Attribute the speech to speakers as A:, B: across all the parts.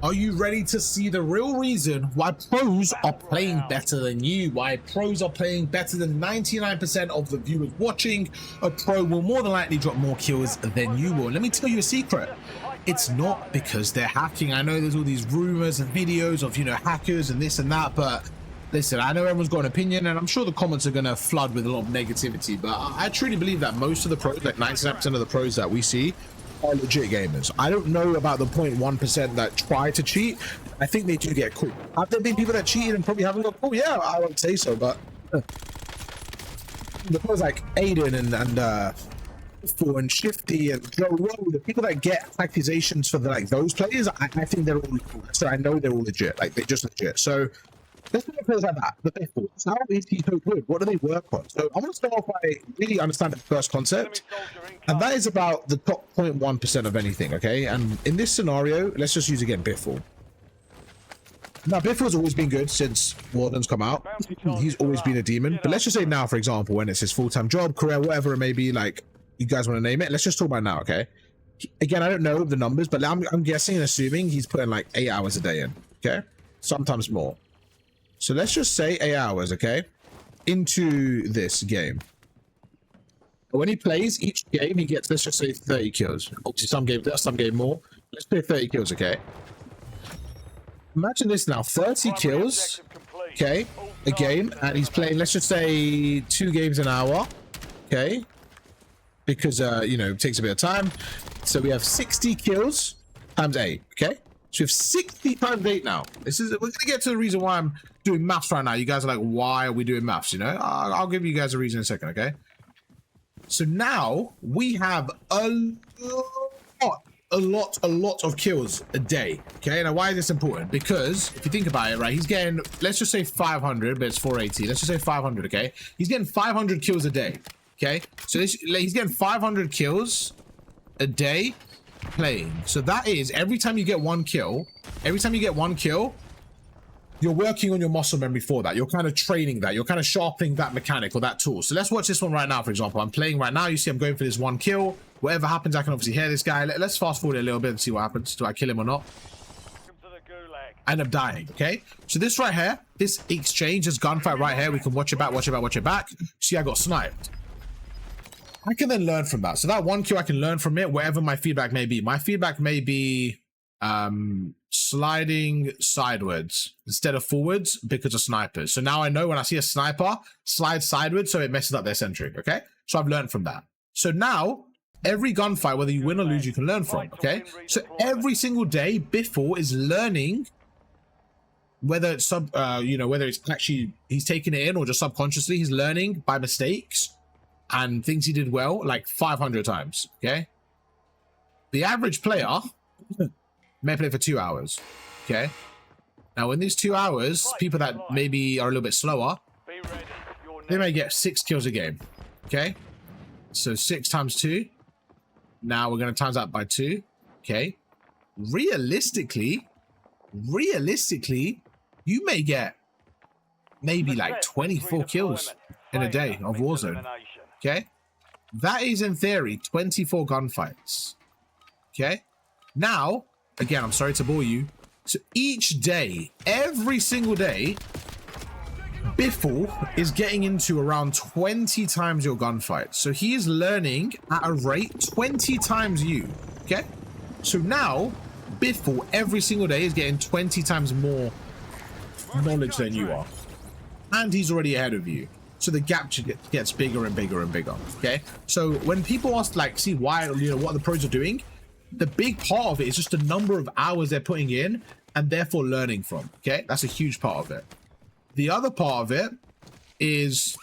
A: Are you ready to see the real reason why pros are playing better than you? Why pros are playing better than 99% of the viewers watching? A pro will more than likely drop more kills than you will. Let me tell you a secret. It's not because they're hacking. I know there's all these rumors and videos of, you know, hackers and this and that, but listen, I know everyone's got an opinion, and I'm sure the comments are going to flood with a lot of negativity, but I truly believe that most of the pros, like 99% of the pros that we see, are legit gamers. I don't know about the 0.1% that try to cheat. I think they do get caught. Have there been people that cheated and probably haven't got caught? Yeah, I won't say so, but the pros like Aiden and Full and Shifty and Joe Rowe, the people that get accusations for those players, I think they're all, so I know they're all legit. Like, they're just legit. So let's look at players like that. The Biffle. How is he so good? What do they work on? So I want to start off by really understanding the first concept, and that is about the top 0.1% of anything, okay? And in this scenario, let's just use again Biffle. Now, Biffle's always been good since Warden's come out. He's always been a demon. But let's just say now, for example, when it's his full-time job, career, whatever it may be, like, you guys want to name it, let's just talk about now, okay? Again, I don't know the numbers, but I'm guessing and assuming he's putting like 8 hours a day in, okay? Sometimes more. So let's just say 8 hours, okay, into this game. When he plays each game, he gets, let's just say 30 kills. Obviously, some games less, some game more. Let's play 30 kills, okay? Imagine this now, 30 kills, okay, a game, and he's playing, let's just say 2 games an hour, okay? Because, you know, it takes a bit of time. So we have 60 kills times 8, okay? So we have 60 times 8 now. We're going to get to the reason why I'm doing maths right now. You guys are like, why are we doing maths, you know? I'll give you guys a reason in a second, okay? So now we have a lot of kills a day, okay? Now, why is this important? Because if you think about it, right, he's getting, let's just say 500, but it's 480. Let's just say 500, okay? He's getting 500 kills a day. Okay, so he's getting 500 kills a day playing. So that is every time you get one kill, you're working on your muscle memory for that. You're kind of training that. You're kind of sharpening that mechanic or that tool. So let's watch this one right now, for example. I'm playing right now. You see I'm going for this one kill. Whatever happens, I can obviously hear this guy. Let's fast forward a little bit and see what happens. Do I kill him or not? I end up dying, okay? So this right here, this exchange, this gunfight right here, we can watch it back, watch it back. See, I got sniped. I can then learn from that. So that one kill, I can learn from it, wherever my feedback may be. My feedback may be sliding sideways instead of forwards because of snipers. So now I know when I see a sniper, slide sideways so it messes up their sentry, okay? So I've learned from that. So now, every gunfight, whether you win or lose, you can learn from, okay? So every single day, Biffle is learning whether it's whether it's actually he's taking it in or just subconsciously, he's learning by mistakes and things he did well, like 500 times, okay? The average player may play for 2 hours, okay? Now, in these 2 hours, people that maybe are a little bit slower, they may get 6 kills a game, okay? So 6 times 2. Now we're going to times that by 2, okay? Realistically, you may get maybe like 24 kills in a day of Warzone. Okay, that is in theory 24 gunfights. Okay, now again, I'm sorry to bore you. So each day, every single day, Biffle is getting into around 20 times your gunfight. So he is learning at a rate 20 times you. Okay, so now Biffle every single day is getting 20 times more knowledge than you are, and he's already ahead of you. So the gap gets bigger and bigger and bigger, okay? So when people ask, like, see why, you know, what the pros are doing, the big part of it is just the number of hours they're putting in and therefore learning from, okay? That's a huge part of it. The other part of it is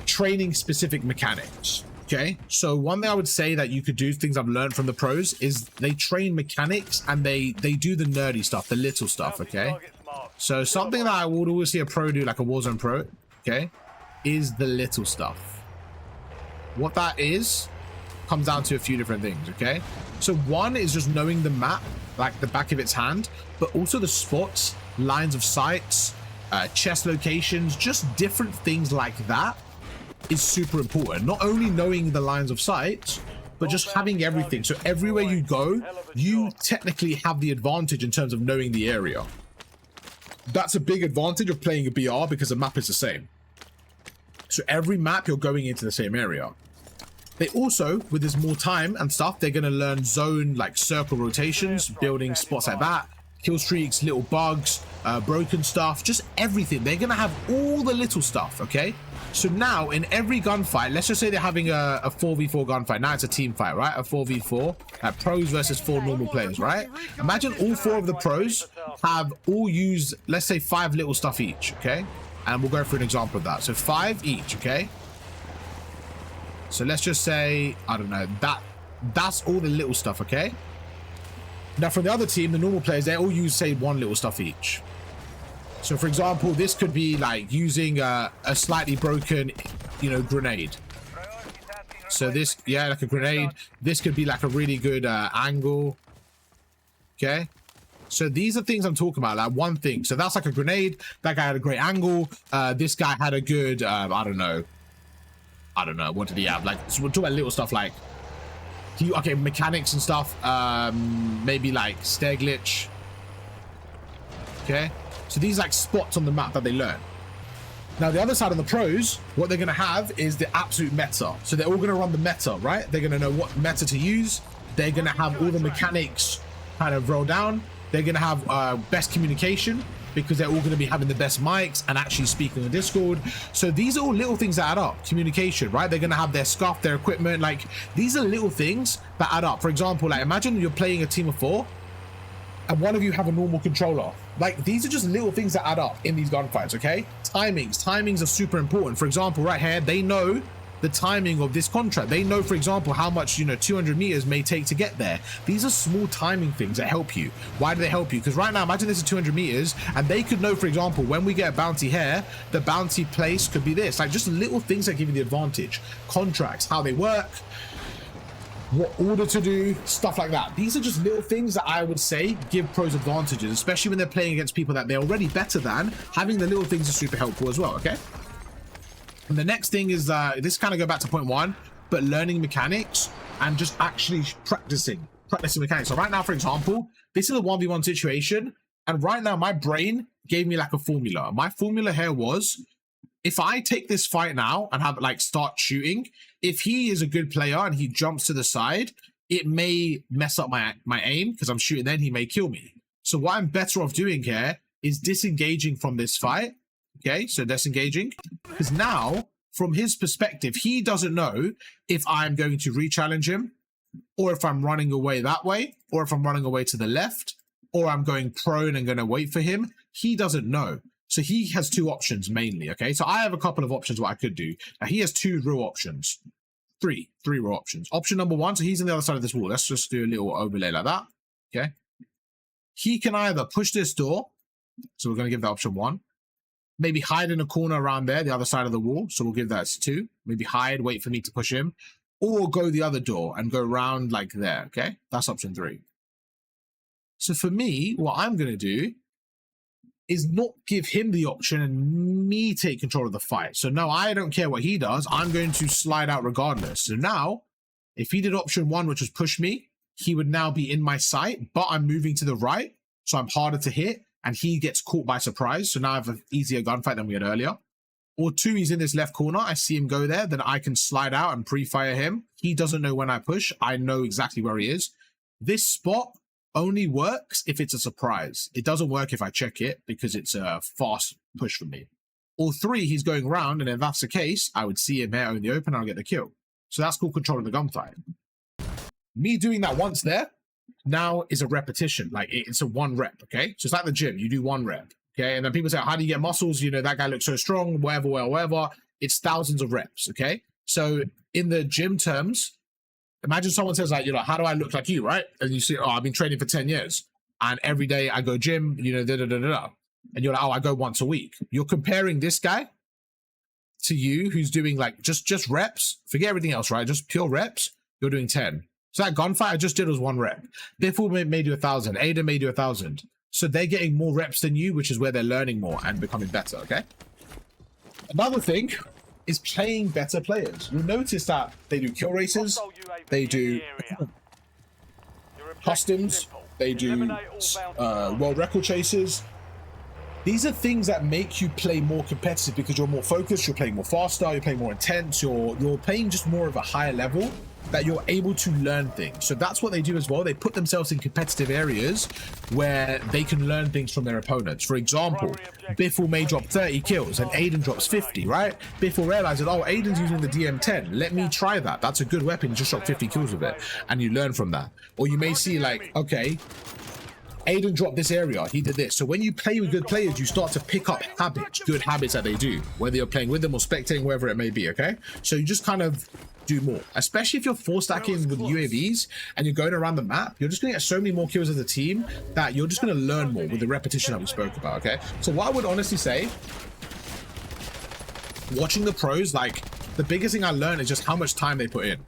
A: training specific mechanics, okay? So one thing I would say that you could do, things I've learned from the pros, is they train mechanics and they do the nerdy stuff, the little stuff, okay? So something that I would always see a pro do, like a Warzone pro, okay, is the little stuff. What that is comes down to a few different things, okay? So one is just knowing the map like the back of its hand, but also the spots, lines of sights, chest locations, just different things like that is super important. Not only knowing the lines of sight, but just having everything. So everywhere you go, you technically have the advantage in terms of knowing the area. That's a big advantage of playing a BR because the map is the same. So every map you're going into the same area. They also, with this more time and stuff, they're going to learn zone, like circle rotations, building spots like that, kill streaks, little bugs, broken stuff, just everything. They're going to have all the little stuff, okay? So now in every gunfight, let's just say they're having a 4v4 gunfight. Now it's a team fight, right? A 4v4, pros versus 4 normal players, right? Imagine all 4 of the pros have all used, let's say 5 little stuff each, okay? And we'll go for an example of that. So 5 each, okay? So let's just say, I don't know, that's all the little stuff, okay? Now from the other team, the normal players, they all use, say, 1 little stuff each. So for example, this could be like using a slightly broken, you know, grenade. So this, yeah, like a grenade. This could be like a really good angle. Okay. So these are things I'm talking about, like one thing. So that's like a grenade. That guy had a great angle. This guy had a good, I don't know. What did he have? Like, so we're talking about little stuff like, okay, mechanics and stuff. Maybe like stair glitch. Okay. So these like spots on the map that they learn. Now the other side of the pros, what they're going to have is the absolute meta. So they're all going to run the meta, right? They're going to know what meta to use. They're going to have all the mechanics kind of roll down. They're going to have best communication because they're all going to be having the best mics and actually speaking on Discord. So these are all little things that add up. Communication, right? They're going to have their scuff, their equipment. Like these are little things that add up. For example, like imagine you're playing a team of 4 and one of you have a normal controller. Like these are just little things that add up in these gunfights, okay? Timings are super important. For example, right here, they know the timing of this contract. They know, for example, how much, you know, 200 meters may take to get there. These are small timing things that help you. Why do they help you? Because right now, imagine this is 200 meters and they could know, for example, when we get a bounty here, the bounty place could be this. Like just little things that give you the advantage. Contracts, how they work, what order to do, stuff like that. These are just little things that I would say give pros advantages, especially when they're playing against people that they're already better than. Having the little things is super helpful as well, okay? And the next thing is this kind of go back to point 1, but learning mechanics and just actually practicing mechanics. So right now, for example, this is a 1v1 situation, and right now my brain gave me like a formula. My formula here was, if I take this fight now and have like start shooting, if he is a good player and he jumps to the side, it may mess up my aim because I'm shooting, then he may kill me. So what I'm better off doing here is disengaging from this fight. Okay, so disengaging, because now from his perspective, he doesn't know if I'm going to re-challenge him, or if I'm running away that way, or if I'm running away to the left, or I'm going prone and going to wait for him. He doesn't know. So he has 2 options mainly, okay? So I have a couple of options what I could do. Now he has 2 real options. 3 real options. Option number 1, so he's on the other side of this wall. Let's just do a little overlay like that, okay? He can either push this door, so we're going to give that option 1. Maybe hide in a corner around there, the other side of the wall. So we'll give that 2. Maybe hide, wait for me to push him. Or go the other door and go around like there, okay? That's option 3. So for me, what I'm going to do is not give him the option and me take control of the fight. So now I don't care what he does. I'm going to slide out regardless. So now, if he did option 1, which was push me, he would now be in my sight, but I'm moving to the right. So I'm harder to hit. And he gets caught by surprise. So now I have an easier gunfight than we had earlier. Or 2, he's in this left corner. I see him go there. Then I can slide out and pre-fire him. He doesn't know when I push. I know exactly where he is. This spot only works if it's a surprise. It doesn't work if I check it because it's a fast push for me. Or 3, he's going around. And if that's the case, I would see him here in the open and I'll get the kill. So that's called controlling the gunfight. Me doing that once there now is a repetition. Like it's a 1 rep, okay? So it's like the gym, you do 1 rep, okay? And then people say, how do you get muscles? You know, that guy looks so strong, whatever. It's thousands of reps, okay? So in the gym terms, imagine someone says like, you know, how do I look like you, right? And you say, oh, I've been training for 10 years and every day I go gym, you know, and you're like, oh, I go once a week. You're comparing this guy to you who's doing like just reps, forget everything else, right? Just pure reps, you're doing 10. So that gunfight I just did was 1 rep. Therefore, may do 1,000. Ada may do 1,000. So they're getting more reps than you, which is where they're learning more and becoming better, okay? Another thing is playing better players. You'll notice that they do kill races, they do customs, they do world record chases. These are things that make you play more competitive because you're more focused, you're playing more faster, you're playing more intense, you're playing just more of a higher level, that you're able to learn things. So that's what they do as well. They put themselves in competitive areas where they can learn things from their opponents. For example, Biffle may drop 30 kills and Aiden drops 50, right? Biffle realizes, oh, Aiden's using the DM10. Let me try that. That's a good weapon. Just drop 50 kills with it. And you learn from that. Or you may see like, okay, Aiden dropped this area, he did this. So when you play with good players, you start to pick up habits, good habits that they do, whether you're playing with them or spectating, wherever it may be, okay? So you just kind of do more, especially if you're 4-stacking with UAVs and you're going around the map. You're just going to get so many more kills as a team that you're just going to learn more with the repetition that we spoke about, okay? So what I would honestly say, watching the pros, like the biggest thing I learned is just how much time they put in.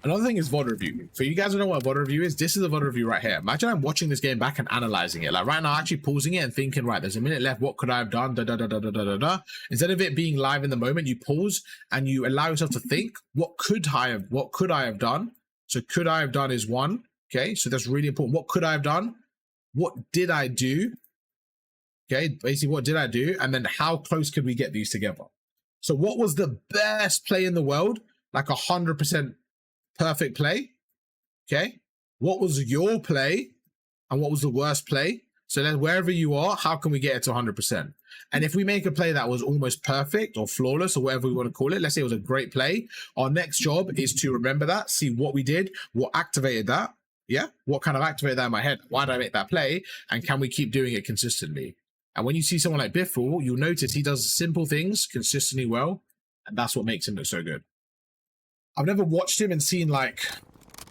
A: Another thing is VOD review. For you guys who know what a VOD review is, this is a VOD review right here. Imagine I'm watching this game back and analyzing it. Like right now, actually pausing it and thinking, right, there's a minute left. What could I have done? Da, da, da, da, da, da, da. Instead of it being live in the moment, you pause and you allow yourself to think, what could I have done? So could I have done is one. Okay, so that's really important. What could I have done? What did I do? Okay, basically, what did I do? And then how close could we get these together? So what was the best play in the world? Like 100% perfect play. Okay, what was your play and what was the worst play? So then wherever you are, how can we get it to 100%? And if we make a play that was almost perfect or flawless or whatever we want to call it, let's say it was a great play, our next job is to remember that, see what we did, what activated that. Yeah, what kind of activated that in my head? Why did I make that play? And can we keep doing it consistently? And when you see someone like Biffle, you'll notice he does simple things consistently well, and that's what makes him look so good. I've never watched him and seen like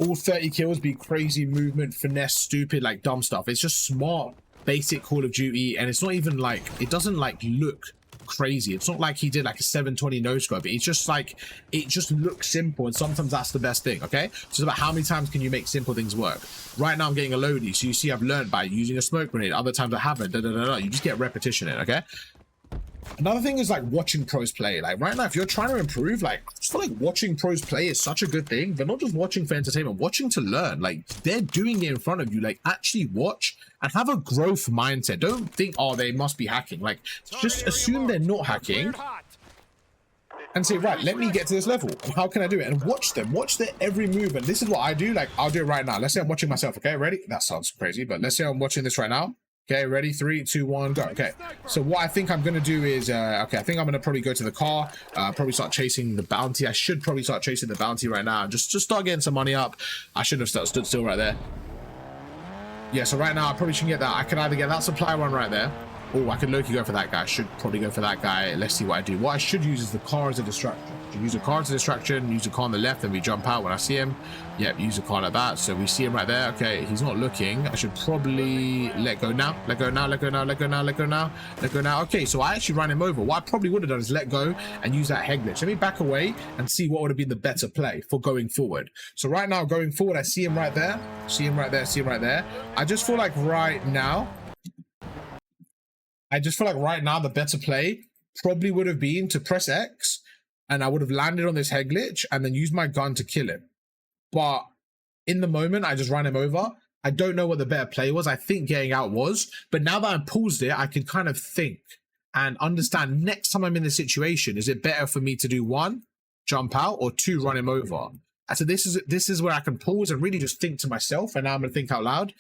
A: all 30 kills be crazy movement, finesse, stupid, like dumb stuff. It's just smart, basic Call of Duty, and it's not even like, it doesn't like look crazy. It's not like he did like a 720 no scope. It's just like, it just looks simple, and sometimes that's the best thing. Okay, so it's about how many times can you make simple things work. Right now I'm getting a loadie, so you see I've learned by using a smoke grenade. Other times I haven't. You just get repetition in. Okay, another thing is like watching pros play. Like right now, if you're trying to improve, like I just feel like watching pros play is such a good thing, but not just watching for entertainment, watching to learn. Like they're doing it in front of you. Like actually watch and have a growth mindset. Don't think, oh, they must be hacking. Like just assume they're not hacking and say, right, let me get to this level and how can I do it? And watch them, watch their every move. And this is what I do. Like I'll do it right now. Let's say I'm watching myself. Okay, ready? That sounds crazy, but let's say I'm watching this right now. Okay, ready? 3, 2, 1, go. Okay, so what I think I'm going to do is, okay, I think I'm going to probably go to the car, probably start chasing the bounty. I should probably start chasing the bounty right now. Just start getting some money up. I shouldn't have stood still right there. Yeah, so right now I probably shouldn't get that. I can either get that supply one right there. Oh, I could low-key go for that guy. I should probably go for that guy. Let's see what I do. What I should use is the car as a distraction. Use a car as a distraction, use a car on the left, and we jump out when I see him. Yep, use a car like that. So we see him right there. Okay, he's not looking. I should probably let go now. Let go now, let go now, let go now, let go now, let go now. Okay, so I actually ran him over. What I probably would have done is let go and use that head glitch. Let me back away and see what would have been the better play for going forward. So right now, going forward, I see him right there. See him right there, see him right there. I just feel like right now, the better play probably would have been to press X and I would have landed on this head glitch and then used my gun to kill him. But in the moment, I just ran him over. I don't know what the better play was. I think getting out was, but now that I paused it, I can kind of think and understand next time I'm in this situation, is it better for me to do 1, jump out, or 2, run him over? And so this is where I can pause and really just think to myself, and now I'm gonna think out loud.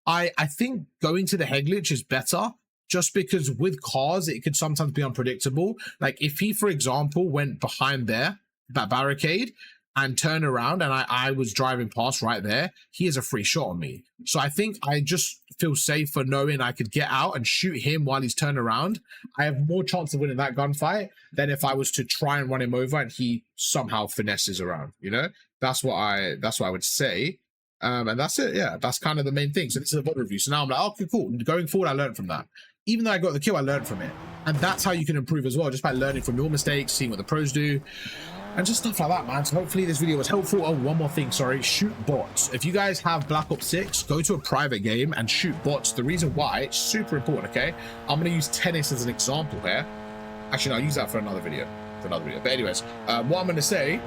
A: I think going to the head glitch is better, just because with cars, it could sometimes be unpredictable. Like if he, for example, went behind there, that barricade, and turned around and I was driving past right there, he has a free shot on me. So I think I just feel safer knowing I could get out and shoot him while he's turned around. I have more chance of winning that gunfight than if I was to try and run him over and he somehow finesses around, you know? That's what I would say. And that's it. Yeah, that's kind of the main thing. So this is a VOD review. So now I'm like, okay, cool. Going forward, I learned from that. Even though I got the kill, I learned from it. And that's how you can improve as well, just by learning from your mistakes, seeing what the pros do, and just stuff like that, man. So hopefully this video was helpful. Oh, one more thing, sorry, shoot bots. If you guys have Black Ops 6, go to a private game and shoot bots. The reason why, it's super important, okay? I'm going to use tennis as an example here. Actually, no, I'll use that for another video. for another video. But anyways, what I'm going to say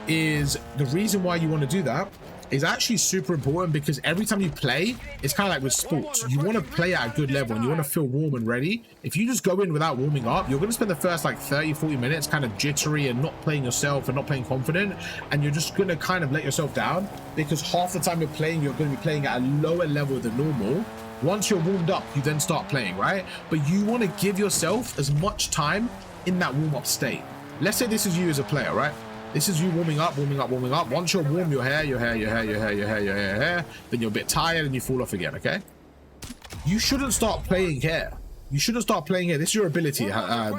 A: is the reason why you want to do that is actually super important, because every time you play, it's kind of like with sports. You want to play at a good level and you want to feel warm and ready. If you just go in without warming up, you're going to spend the first like 30-40 minutes kind of jittery and not playing yourself and not playing confident, and you're just going to kind of let yourself down, because half the time you're playing, you're going to be playing at a lower level than normal. Once you're warmed up, you then start playing, right? But you want to give yourself as much time in that warm-up state. Let's say this is you as a player, right? This is you warming up. Once you're warm, your hair, then you're a bit tired and you fall off again, okay? You shouldn't start playing here. You shouldn't start playing here. This is your ability.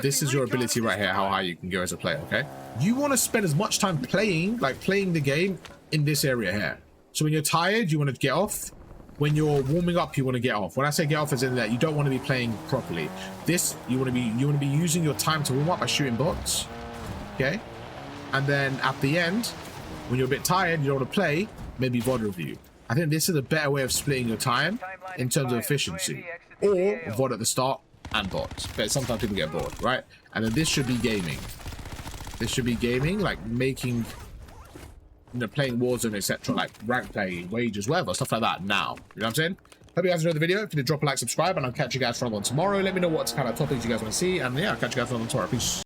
A: This is your ability right here, how high you can go as a player, okay? You want to spend as much time playing, like playing the game in this area here. So when you're tired, you want to get off. When you're warming up, you want to get off. When I say get off, is in that you don't want to be playing properly. This, you want to be using your time to warm up by shooting bots, okay? And then at the end, when you're a bit tired, you don't want to play, maybe VOD review. I think this is a better way of splitting your time in terms of efficiency. Or VOD at the start and bots. But sometimes people get bored, right? And then this should be gaming. This should be gaming, like making, you know, playing Warzone, etc. Like rank play, wages, whatever, stuff like that now. You know what I'm saying? Hope you guys enjoyed the video. If you did, drop a like, subscribe, and I'll catch you guys for another one tomorrow. Let me know what kind of topics you guys want to see. And yeah, I'll catch you guys for another one tomorrow. Peace.